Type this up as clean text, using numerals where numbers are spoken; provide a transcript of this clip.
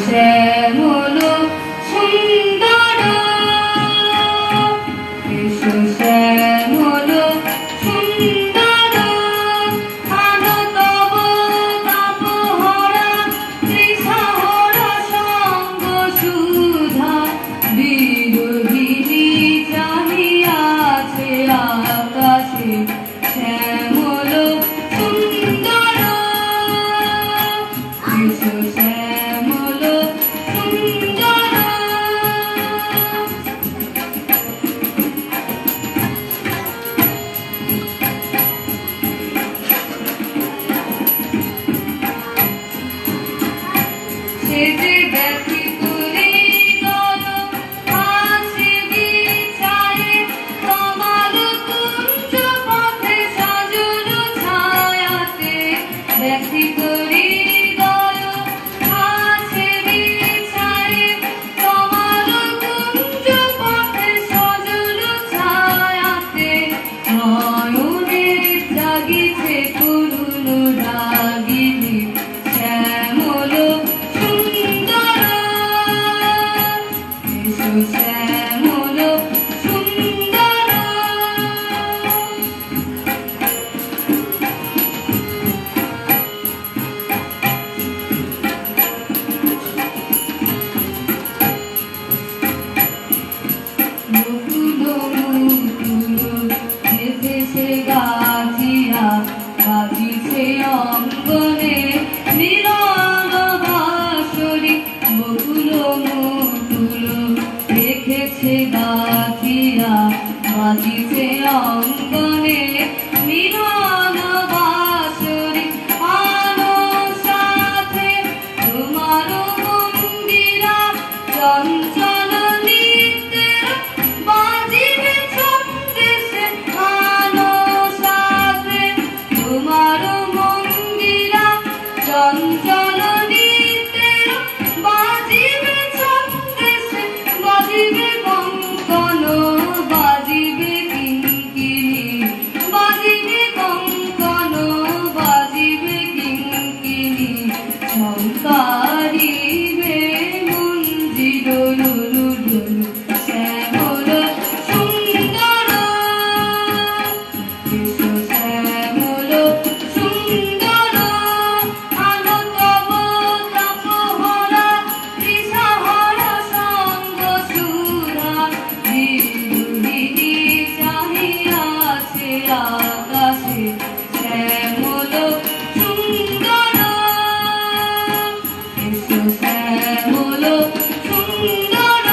শ্যামল সুন্দর শ্যামল সুন্দর আলো তব তাপহরা ত্রিশহরা সঙ্গ সুধা বিরোহিণী চাহিয়াছে আকাশে শ্যামল সুন্দর শ্যামল সুন্দর সে যে ব্যথিত হৃদয় আছে বিচারে তোমার কুঞ্জ পথে সজল ছায়াতে ব্যথিত হৃদয় আছে বিচারে তোমার কুঞ্জ পথে সজল ছায়াতে নয়নে জাগিছে করুণ রাগিনী শ্যামল সুন্দর শ্যামল সুন্দর মুকুল মুকুল ভেসে গাছিয়া বাজিছে অঙ্গনে মিলন বাঁশরি মুকুল মুকুল রেখেছে গাছিয়া বাজিছে অঙ্গনে মিলন বাঁশরি আলো সাথে তোমার মন্দিরা চঞ্চল নৃত্যের বাজিবে ছন্দেশে আলো সাথে তোমার মন্দিরা চঞ্চল নৃত্যের বাজিবে ছন্দেশে বাজিবে কঙ্কন বাজিবে কিঙ্কিণী বাজিবে কঙ্কন বাজিবে কিঙ্কিণী সংকারিবে মঞ্জির লুলুলু শ্যামল সুন্দর শ্যামল সুন্দর আলো তব তাপহরা ত্রিশহরা সঙ্গ সুধা বিরোহিণী চাহিয়াছে আকাশে শ্যামল সুন্দর শ্যামল সুন্দর